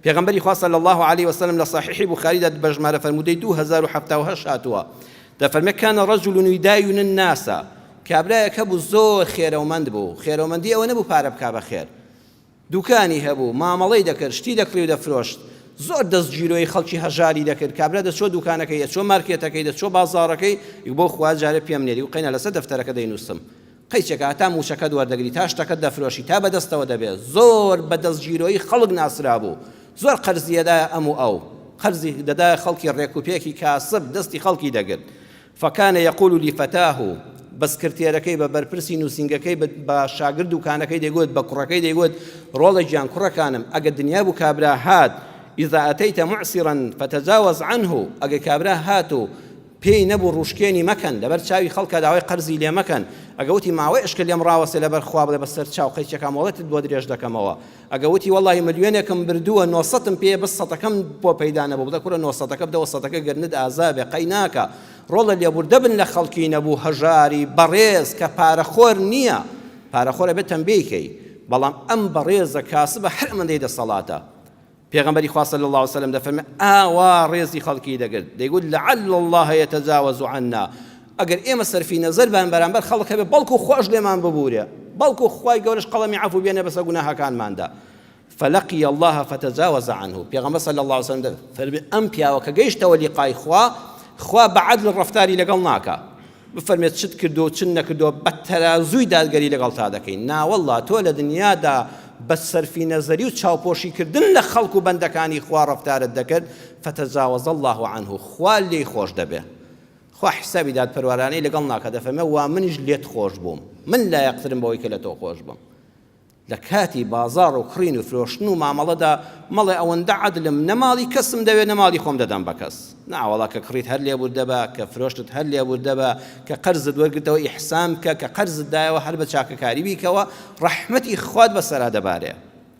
پێغەمبەری خوا صلی الله عليه وسلم لە صحیحی بوخاریدا بەژمارە فەرموودەی 2078 دەفەرمێ كان رجل يداين الناس کابرایەک هەبوو زۆر خێرەومەند بوو. خێرەومەندی ئەوە نەبوو پارە بکا بە خێر، دوکانی هەبوو، مامەڵەی دەکرد، شتی دەکڕی و دەفرۆشت، زۆر دەستگیرۆی خەڵکی هەژاری دەکرد. کابرا دەچۆ دوکانەکەی، دەچۆ مارکێتەکەی، دەچۆ بازاڕەکەی، بۆ خوا جارە پێم نێری و قەینە لەسەر دەفتەرەکە دەینووسم، قەیچێکە تا موچەکەت وەردەگری، تا شتەکەت دەفرۆشی، تا بەدەستەوە دەبێت. زۆر بە دەستگیرۆی خەڵک ناسرا بوو، زۆر قەرزی دەدایە ئەم و ئەو، قەرزی دەدایە خەڵکی ڕێکوپێکی کاسب دەستی خەڵکی دەگرت. فكان يقول لفتاه بەسکرتێرەکەی بە بەرپرسی نووسنگەکەی بە شاگرد دوکانەکەی دەیگوت، بە کوڕەکەی دەیگوت ڕۆڵە گیان کوڕەکانم، ئەگە دنیا بوو کابرا هات إذا أتيت معسرا فتجاوز عنه، ئەگە کابرا هات و پێی نەبوو ڕوشکێنی مەکەن لەبەر چاوی خەڵکە داوای قەرزی لێ مەکەن، ئەگە وتی ماوەی ئەشکە لێم ڕاوەسێ لەبەر خوا بڵێ بەسەر چاو قەیچەکە مۆڵەتت بۆ درێژ دەکەمەوە، ئەگە وتی وەڵڵاهی ملیۆنێکم بردووە 900م پێ بە 100ەکەم بۆ پەیدا نەبوو، بڵێ کوڕە 900ەکە بدەوە 100ەکە گەرنت ئازابێ قەی ناکە. ڕۆڵە لێبوردە بن لە خەڵکی نەبوو هەژاری بەڕێز کە پارەخۆر نییە، پارەخۆرە بێت تەنبیهکەی، بەڵام ئەم بەڕێزە کاسبە هەر ئەمەندەی دەسەڵاتە. پێغەمبەری خوا صلی الله عليه وسلم دەفەرمێ ئاوا ڕێزی خەڵکی دەگرت، دەیگوت لعل الله يتجاوز عنا، ئەگەر ئێمە سەرفی نەزەربان بەرامبەر خەڵک هەبێ بەڵکو خۆش لێمان ببوورێ، بەڵکو خوای گەورەش قەڵەمی عەفو بێنێ بەسەر گوناهەکانماندا. فلقي الله فتجاوز عنه. پێغەمبەر صلی الله عليه وسلم دەفەرمێ ئەم پیاوە کە گەیشتەوە لیقای خوا بەعەدل ڕەفتاری لەگەڵ ناکە، بفەرمێت چت کردو و چن نەکردو بە تەرازووی دادگەری لەگەڵ تا دەکەین. ناوەڵڵا تۆ لە دنیادا بە سەرفی نەزەری و چاوپۆشیکردن لە خەڵک و بەندەکانی خوا ڕەفتارت دەکرد، فتەجاوز الله عنه، خوا لێی خۆش دەبێ، خوا حسابی دادپەروەرانەی لەگەڵ ناکە. دەفەرمێ وا منیش لێت خۆش بووم، من لایەقترم بەوەی کە لە تۆ خۆش بم. لە کاتی بازاڕ و کڕین و فرۆشتن و مامەڵەدا مەڵێ ئەوەندە عەدلم، نەماڵی کەسم دەوێت نەماڵی خۆم دەدەم بە کەس. ناوەڵا کە کڕیت هەر لێبوردە بە، کە فرۆشتت هەر لێبوردە بە، کە قەرزت وەرگرتەوە ئیحسان بکە، کە قەرزت دایەوە هەر بە چاکەکاری بیکەوە، ڕەحمەتی خوات بەسەرا دەبارێ.